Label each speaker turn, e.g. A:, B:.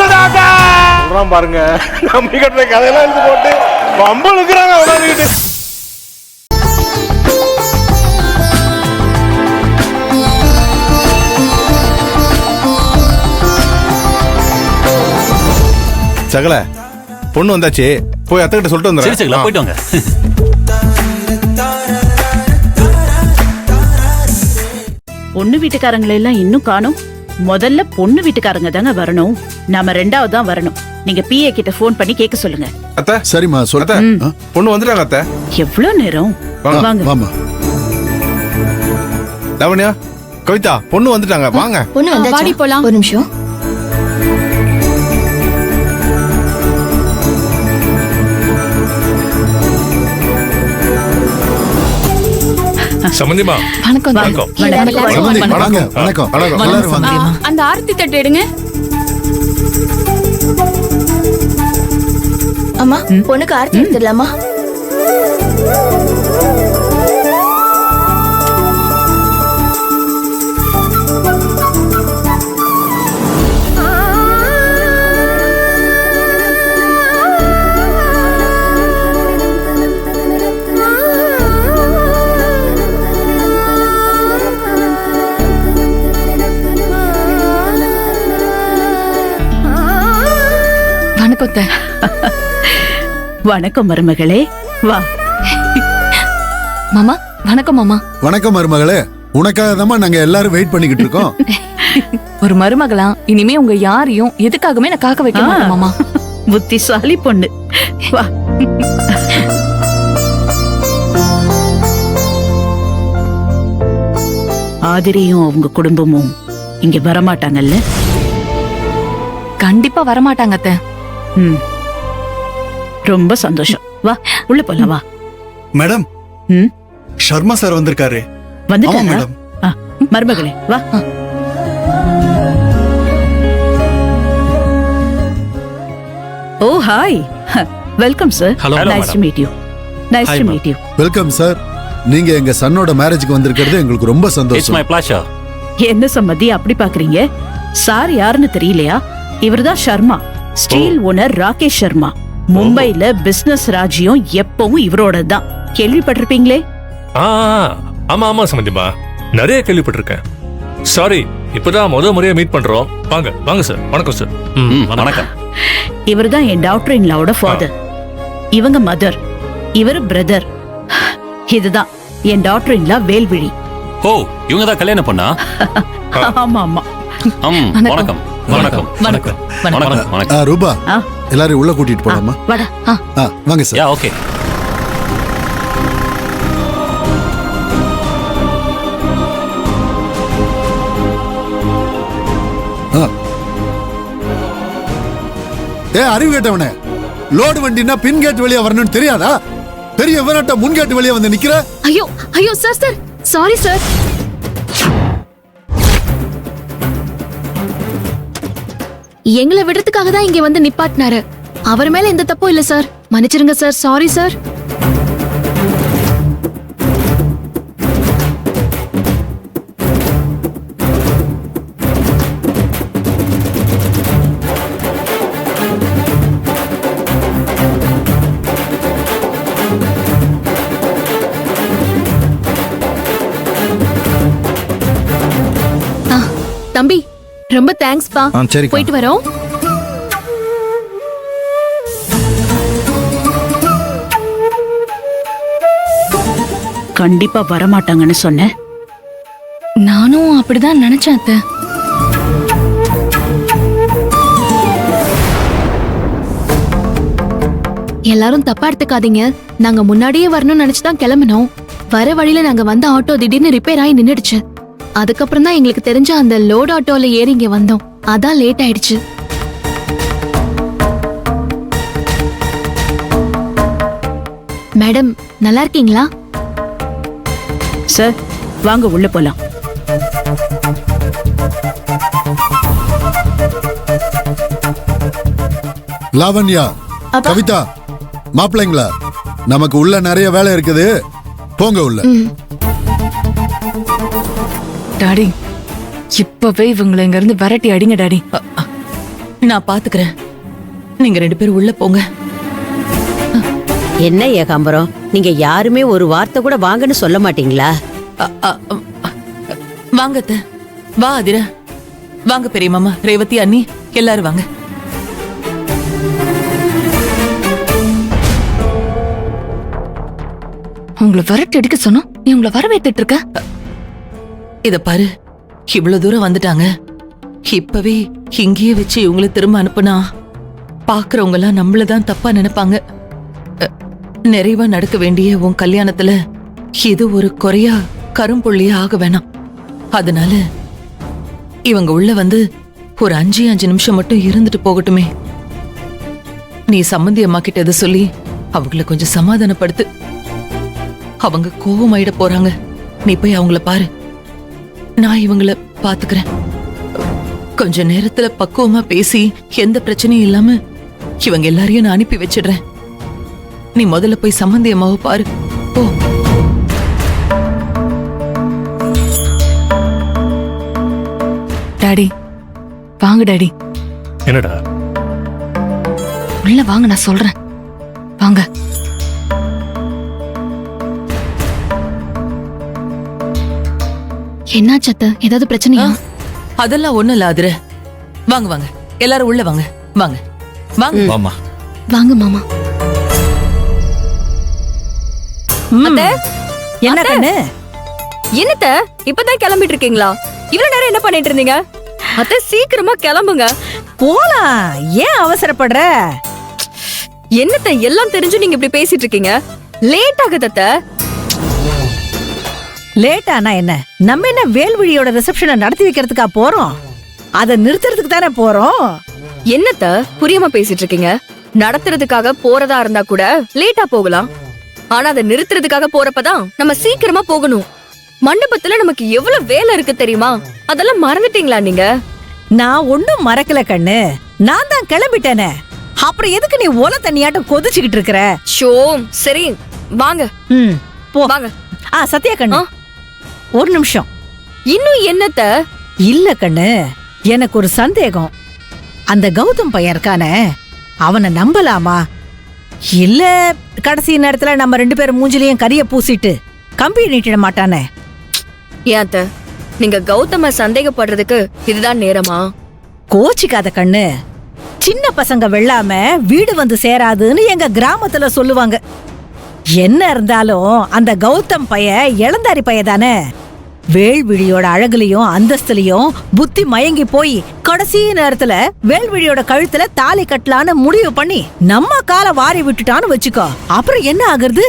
A: சொல்றான் பாருங்க. நம்பி கட்டுற கதையெல்லாம் எடுத்து போட்டு ரொம்ப இருக்கிறாங்க உடனே.
B: சகல பொண்ணு வந்தாச்சு, போய் அத்தை கிட்ட சொல்லிட்டு வந்துடுறேன்.
C: சரி சகல, போயிட்டு வாங்க.
D: பொண்ணு வீட்டுக்காரங்களை எல்லாம் இன்னும் காணும். முதல்ல பொண்ணு வீட்டுக்காரங்க தாங்க வரணும், நாம ரெண்டாவது தான் வரணும். நீங்க பிஏ கிட்ட போன் பண்ணி கேட்க சொல்லுங்க.
B: அத்தை
E: சரிம்மா சொல்ல.
B: பொண்ணு வந்துட்டாங்க அத்தை.
D: எவ்வளவு நேரம்? வாங்க
E: வாமா.
B: லவண்யா, கவிதா, பொண்ணு வந்துட்டாங்க, வாங்க.
F: பொண்ணு வந்தாச்சு, போலாம். ஒரு நிமிஷம்.
C: சம்பந்திமா
F: வணக்கம்.
C: வணக்கம்.
E: வணக்கம் வணக்கம் வணக்கம்.
F: அந்த ஆரத்தி தட்டு எடுங்க. அம்மா, பொண்ணுக்கு ஆரத்தி எடுத்துடலாமா?
D: வணக்கம் மருமகளே, வா.
F: மாமா வணக்கம். மாமா
E: வணக்கம் மருமகளே. உனக்காக தான் நாங்க எல்லாரும் வெயிட் பண்ணிக்கிட்டு இருக்கோம்.
F: ஒரு மருமகளா இனிமே உங்க யாரையும் எதுக்காகவே நான் காக்க வைக்க மாட்டேன் மாமா.
D: புத்திசாலி பொண்ணு, வா. ஆதிரியும் அவங்க குடும்பமும் இங்க வரமாட்டாங்கல்ல?
F: கண்டிப்பா வரமாட்டாங்க அத்தை.
D: ரொம்ப சந்தோஷம். வா உள்ள போலாம், வா.
G: மேடம், ஷர்மா சார் வந்திருக்காரு.
D: வந்துட்டாங்க
G: மேடம்.
D: மருமகளே, வா. Oh hi, welcome sir. Nice to meet you. Nice to meet you.
E: Welcome sir. நீங்க எங்க சன்னோட மேரேஜ்க்கு வந்திருக்கிறது எங்களுக்கு ரொம்ப சந்தோஷம்.
C: My pleasure.
D: என்ன சம்மதி அப்படி பாக்குறீங்க? சார் யாருன்னு தெரியலையா? இவர்தான் சர்மா, ஸ்டீல் ஓனர் ராகேஷ் சர்மா. மும்பைல பிசினஸ் ராஜ்யம் எப்பவும் இவரோட தான். கேள்விப்பட்டிருப்பீங்களே?
C: ஆமா ஆமா சம்பந்திமா, நிறைய கேள்விப்பட்டிருக்கேன். சாரி, இப்பதான் முறையா மீட் பண்றோம். வாங்க வாங்க சார். வணக்கம் சார். வணக்கம்.
D: இவர்தான் என் டாக்டர் இன் லாவோட ஃபாதர், இவங்க மதர், இவர் பிரதர். இதுதான் என் டாக்டர் இன் லா வேல்விழி.
C: ஓ, இவங்க தான் கல்யாணம் பண்ணா?
D: ஆமா ஆமா.
C: வணக்கம் வணக்கம் வணக்கம் வணக்கம்.
E: ரூபா, எல்லாரும் உள்ள கூட்டிட்டு போலாமா?
D: வாடா.
E: வாங்க சார்.
C: ஓகே.
E: அறிவு கேட்டவனே, லோடு வண்டினா பின் கேட் வழியா வரணும்னு தெரியாதா? பெரிய விவரட்ட முன் கேட் வழியா வந்து நிக்கிற.
F: ஐயோ ஐயோ சார், சார் சாரி சார். எங்களை விடுறதுக்காக தான் இங்க வந்து நிப்பாட்டினாரு. அவர் மேல எந்த தப்பும் இல்ல சார். மன்னிச்சிருங்க சார். Sorry sir. தம்பி, ரொம்ப தேங்க்ஸ் பா. போயிட்டு வரோம்.
D: கண்டிப்பா வரமாட்டாங்கன்னு சொன்னேன்.
F: நானும் அப்படிதான் நினைச்சேன் அத்தை. எல்லாரும் தப்பா எடுத்துக்காதீங்க. நாங்க முன்னாடியே வரணும்னு நினைச்சுதான் கிளம்பினோம். வர வழியில நாங்க வந்த ஆட்டோ திடீர்னு ரிப்பேர் ஆகி நின்னுடுச்சு. அதுக்கப்புறம் தான் எங்களுக்கு தெரிஞ்ச அந்த லோட் ஆட்டோல ஏறி இங்க வந்தோம். அதான் லேட் ஆயிடுச்சு. மேடம், நல்லா இருக்கீங்களா?
D: சார் வாங்க உள்ள போலாம்.
E: லாவண்யா, கவிதா, மாப்பிள்ளைங்களா, நமக்கு உள்ள நிறைய வேலை இருக்குது, போங்க உள்ள.
F: டாடி, இப்பவே இவங்களை இங்க இருந்து விரட்டி அடிங்க டாடி.
H: நான் பாத்துக்கிறேன். நீங்க 2 பேரும் உள்ள போங்க.
I: என்ன ஏகாம்பரம், நீங்க யாருமே ஒரு வார்த்தை கூட வாங்கன்னு சொல்ல மாட்டீங்களா?
H: அ, அ, அ, வாங்க அத்தை. வா அதிர. வாங்க பெரிய மாமா, ரேவதி அண்ணி எல்லாரும் வாங்க.
F: உங்களை வரட்டு எடுக்க சொன்னோம், நீ உங்களை வரவேத்துட்டு இருக்க.
H: இத பாரு, இவ்வளவு தூரம் வந்துட்டாங்க. இப்பவே இங்கேயே வச்சு இவங்களை திரும்ப அனுப்புனா பாக்குறவங்க எல்லாம் நம்மளதான் தப்பா நினைப்பாங்க. நிறைவா நடக்க வேண்டிய உன் கல்யாணத்துல இது ஒரு குறையா கரும்புள்ளியா ஆக வேணாம். அதனால இவங்க உள்ள வந்து ஒரு 5 நிமிஷம் மட்டும் இருந்துட்டு போகட்டுமே. நீ சம்மந்தி அம்மா கிட்ட இதை சொல்லி அவங்கள கொஞ்சம் சமாதானப்படுத்து. அவங்க கோவமாயிட போறாங்க. நீ போய் அவங்கள பாரு, நான் இவங்கள பாத்துக்கிறேன். கொஞ்ச நேரத்துல பக்குவமா பேசி எந்த பிரச்சனையும் இல்லாம இவங்க எல்லாரையும் நான் அனுப்பி வச்சிடுறேன். நீ முதல்ல போய் சம்மந்தி அம்மாவை பாரு. போ.
F: டாடி வாங்க டாடி.
C: என்னடா?
F: உள்ள வாங்க, நான் சொல்றேன். வாங்க. என்னாச்சு அத்தை, ஏதாவது பிரச்சனையா?
H: அதெல்லாம் ஒண்ணும் இல்ல ஆதிர. வாங்க வாங்க எல்லாரும் உள்ள வாங்க. வாங்க வாங்க.
B: வாமா.
F: வாங்க மாமா.
J: என்ன கண்ணு?
K: என்னத்த இப்பதான் கிளம்பிட்டு இருக்கீங்களா? இவ்வளவு நேரம் என்ன பண்ணிட்டு இருந்தீங்க? அத்தை சீக்கிரமா கிளம்புங்க.
J: போலாம், ஏன் அவசரப்படுற?
K: என்னத்த எல்லாம் தெரிஞ்சு நீங்க இப்படி பேசிட்டு இருக்கீங்க? லேட் ஆகுது அத்தை.
J: லேட்டானா என்ன? நம்ம என்ன வேல்விழியோட ரிசப்ஷனை நடத்தி வைக்கிறதுக்கா போறோம்? அதை நிறுத்துறதுக்கு தானே போறோம்.
K: என்னத்த புரியாம பேசிட்டு இருக்கீங்க? நடத்துறதுக்காக போறதா இருந்தா கூட லேட்டா போகலாம். ஆனா அதை நிறுத்துறதுக்காக போறப்பதான் நம்ம சீக்கிரமா போகணும். மண்டபத்துல நமக்கு எவ்வளவு வேலை இருக்கு தெரியுமா? அதெல்லாம் மறந்துட்டீங்களா நீங்க?
J: நான் ஒண்ணும் மறக்கல கண்ணு, நான் தான் கிளம்பிட்டேனே. அப்புறம் எதுக்கு நீ ஓல தண்ணியாட்டம் கொதிச்சுக்கிட்டு இருக்கிற?
K: ஷோ சரி வாங்க.
J: போ.
K: வாங்க.
J: சத்யா கண்ணு, ஒரு நிமிஷம்.
K: இன்னும் என்னத்த?
J: இல்ல கண்ணு, எனக்கு ஒரு சந்தேகம். அந்த கௌதம் பையன் இருக்கானே, அவனை நம்பலாமா? இல்ல கடைசி நேரத்துல நம்ம 2 பேரும் மூஞ்சிலையும் கரிய பூசிட்டு கம்பி நீட்டிட மாட்டானே?
K: ஏன் அத்த, நீங்க கௌதம சந்தேகப்படுறதுக்கு இதுதான் நேரமா?
J: கோச்சிக்காத கண்ணு, சின்ன பசங்க வெள்ளாம வீடு வந்து சேராதுன்னு எங்க கிராமத்துல சொல்லுவாங்க. என்ன இருந்தாலும் அந்த கௌதம் பைய இளந்தாரி பைய தானே. வேல்விழியோட அழகுலயும் அந்தஸ்துலயும் புத்தி மயங்கி போய் கடைசி நேரத்துல வேல்விழியோட கழுத்துல தாலி கட்டலான்னு முடிவு பண்ணி நம்ம காலை வாரி விட்டுட்டான்னு வச்சுக்கோ. அப்புறம் என்ன ஆகுறது?